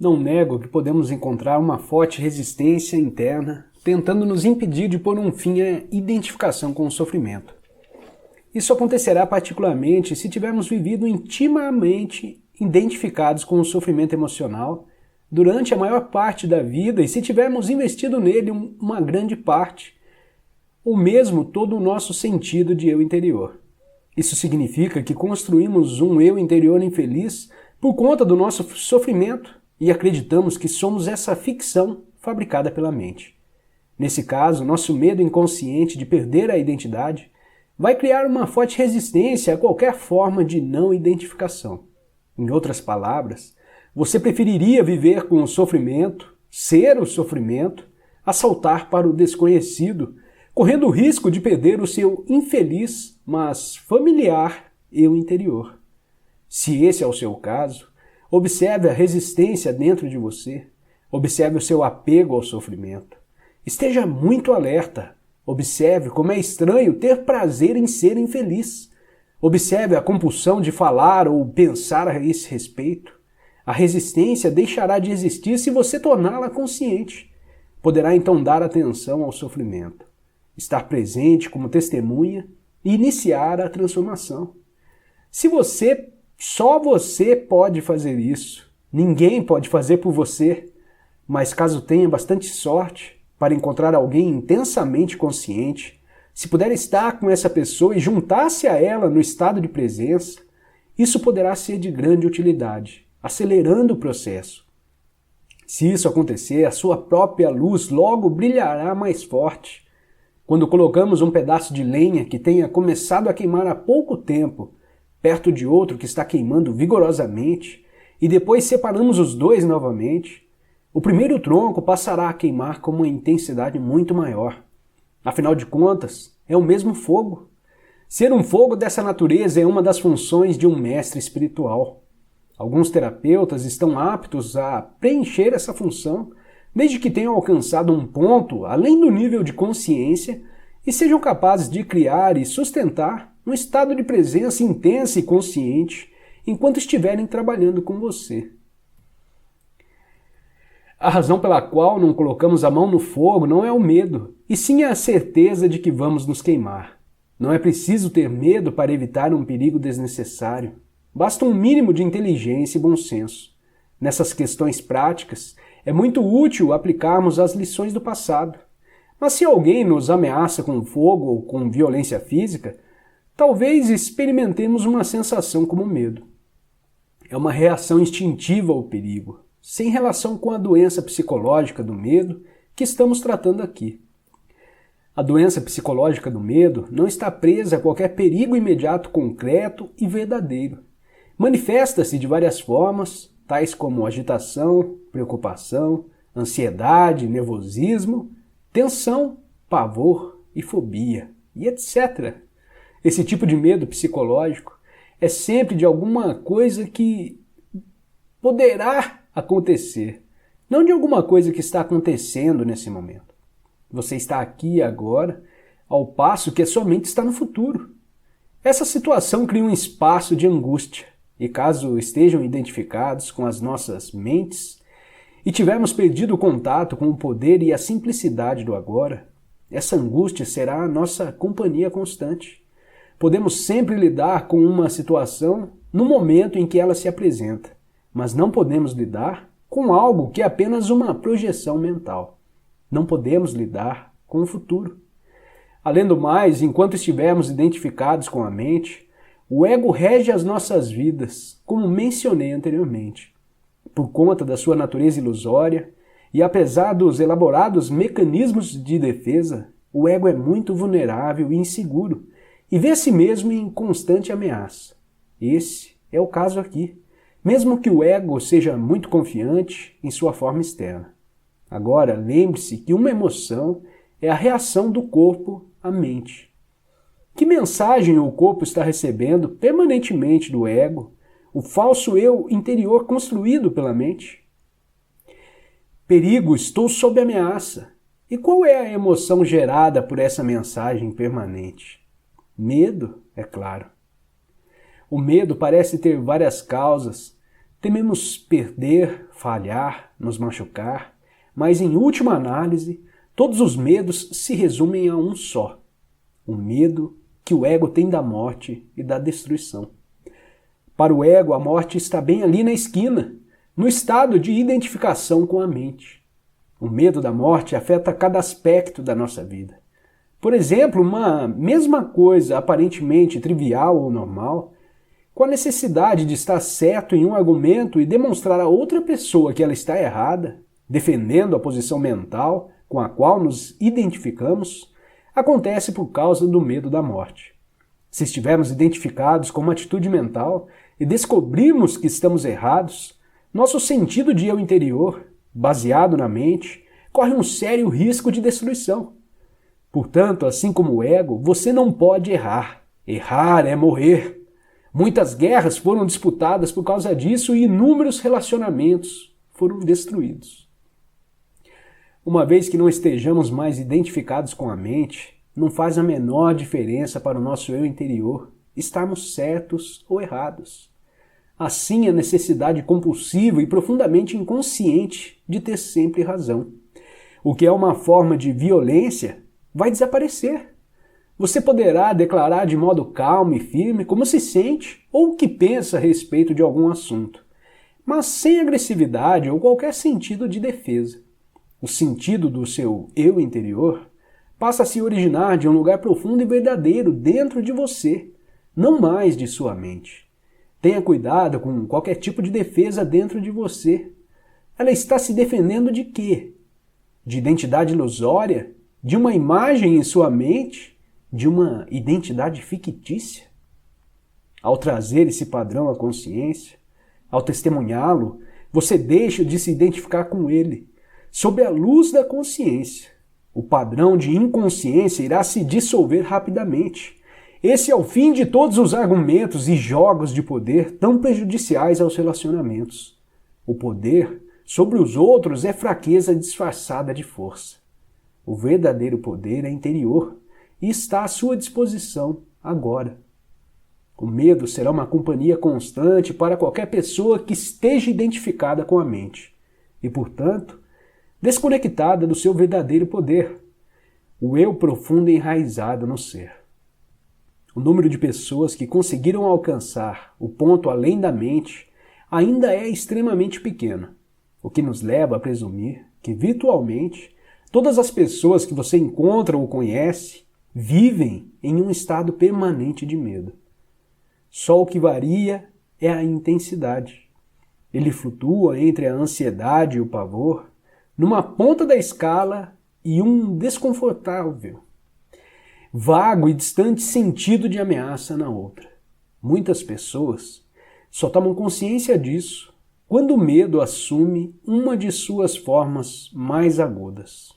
Não nego que podemos encontrar uma forte resistência interna tentando nos impedir de pôr um fim à identificação com o sofrimento. Isso acontecerá particularmente se tivermos vivido intimamente identificados com o sofrimento emocional durante a maior parte da vida e se tivermos investido nele uma grande parte, ou mesmo todo o nosso sentido de eu interior. Isso significa que construímos um eu interior infeliz por conta do nosso sofrimento e acreditamos que somos essa ficção fabricada pela mente. Nesse caso, nosso medo inconsciente de perder a identidade vai criar uma forte resistência a qualquer forma de não identificação. Em outras palavras, você preferiria viver com o sofrimento, ser o sofrimento, a saltar para o desconhecido, correndo o risco de perder o seu infeliz, mas familiar eu interior. Se esse é o seu caso, observe a resistência dentro de você, observe o seu apego ao sofrimento. Esteja muito alerta, observe como é estranho ter prazer em ser infeliz. Observe a compulsão de falar ou pensar a esse respeito. A resistência deixará de existir se você torná-la consciente. Poderá então dar atenção ao sofrimento, estar presente como testemunha e iniciar a transformação. Só você pode fazer isso. Ninguém pode fazer por você. Mas caso tenha bastante sorte para encontrar alguém intensamente consciente, se puder estar com essa pessoa e juntar-se a ela no estado de presença, isso poderá ser de grande utilidade, acelerando o processo. Se isso acontecer, a sua própria luz logo brilhará mais forte. Quando colocamos um pedaço de lenha que tenha começado a queimar há pouco tempo, perto de outro que está queimando vigorosamente, e depois separamos os dois novamente, o primeiro tronco passará a queimar com uma intensidade muito maior. Afinal de contas, é o mesmo fogo. Ser um fogo dessa natureza é uma das funções de um mestre espiritual. Alguns terapeutas estão aptos a preencher essa função, desde que tenham alcançado um ponto além do nível de consciência e sejam capazes de criar e sustentar um estado de presença intensa e consciente enquanto estiverem trabalhando com você. A razão pela qual não colocamos a mão no fogo não é o medo, e sim a certeza de que vamos nos queimar. Não é preciso ter medo para evitar um perigo desnecessário. Basta um mínimo de inteligência e bom senso. Nessas questões práticas, é muito útil aplicarmos as lições do passado. Mas se alguém nos ameaça com fogo ou com violência física, talvez experimentemos uma sensação como medo. É uma reação instintiva ao perigo, sem relação com a doença psicológica do medo que estamos tratando aqui. A doença psicológica do medo não está presa a qualquer perigo imediato concreto e verdadeiro. Manifesta-se de várias formas, tais como agitação, preocupação, ansiedade, nervosismo, tensão, pavor e fobia, e etc. Esse tipo de medo psicológico é sempre de alguma coisa que poderá acontecer, não de alguma coisa que está acontecendo nesse momento. Você está aqui e agora, ao passo que a sua mente está no futuro. Essa situação cria um espaço de angústia, e caso estejam identificados com as nossas mentes e tivermos perdido o contato com o poder e a simplicidade do agora, essa angústia será a nossa companhia constante. Podemos sempre lidar com uma situação no momento em que ela se apresenta, mas não podemos lidar com algo que é apenas uma projeção mental. Não podemos lidar com o futuro. Além do mais, enquanto estivermos identificados com a mente, o ego rege as nossas vidas, como mencionei anteriormente. Por conta da sua natureza ilusória, e apesar dos elaborados mecanismos de defesa, o ego é muito vulnerável e inseguro, e vê a si mesmo em constante ameaça. Esse é o caso aqui, mesmo que o ego seja muito confiante em sua forma externa. Agora, lembre-se que uma emoção é a reação do corpo à mente. Que mensagem o corpo está recebendo permanentemente do ego, o falso eu interior construído pela mente? Perigo, estou sob ameaça. E qual é a emoção gerada por essa mensagem permanente? Medo, é claro. O medo parece ter várias causas, Tememos perder, falhar, nos machucar, mas em última análise, todos os medos se resumem a um só: o medo que o ego tem da morte e da destruição. Para o ego, a morte está bem ali na esquina, no estado de identificação com a mente. O medo da morte afeta cada aspecto da nossa vida. Por exemplo, uma mesma coisa aparentemente trivial ou normal, com a necessidade de estar certo em um argumento e demonstrar a outra pessoa que ela está errada, defendendo a posição mental com a qual nos identificamos, acontece por causa do medo da morte. Se estivermos identificados com uma atitude mental e descobrirmos que estamos errados, nosso sentido de eu interior, baseado na mente, corre um sério risco de destruição. Portanto, assim como o ego, você não pode errar. Errar é morrer. Muitas guerras foram disputadas por causa disso e inúmeros relacionamentos foram destruídos. Uma vez que não estejamos mais identificados com a mente, não faz a menor diferença para o nosso eu interior estarmos certos ou errados. Assim, a necessidade compulsiva e profundamente inconsciente de ter sempre razão, o que é uma forma de violência, vai desaparecer. Você poderá declarar de modo calmo e firme como se sente ou o que pensa a respeito de algum assunto, mas sem agressividade ou qualquer sentido de defesa. O sentido do seu eu interior passa a se originar de um lugar profundo e verdadeiro dentro de você, não mais de sua mente. Tenha cuidado com qualquer tipo de defesa dentro de você. Ela está se defendendo de quê? De identidade ilusória? De uma imagem em sua mente? De uma identidade fictícia? Ao trazer esse padrão à consciência, ao testemunhá-lo, você deixa de se identificar com ele. Sob a luz da consciência, o padrão de inconsciência irá se dissolver rapidamente. Esse é o fim de todos os argumentos e jogos de poder tão prejudiciais aos relacionamentos. O poder sobre os outros é fraqueza disfarçada de força. O verdadeiro poder é interior e está à sua disposição agora. O medo será uma companhia constante para qualquer pessoa que esteja identificada com a mente e, portanto, desconectada do seu verdadeiro poder, o eu profundo enraizado no ser. O número de pessoas que conseguiram alcançar o ponto além da mente ainda é extremamente pequeno, o que nos leva a presumir que, virtualmente, todas as pessoas que você encontra ou conhece vivem em um estado permanente de medo. Só o que varia é a intensidade. Ele flutua entre a ansiedade e o pavor, numa ponta da escala e um desconfortável, vago e distante sentido de ameaça na outra. Muitas pessoas só tomam consciência disso quando o medo assume uma de suas formas mais agudas.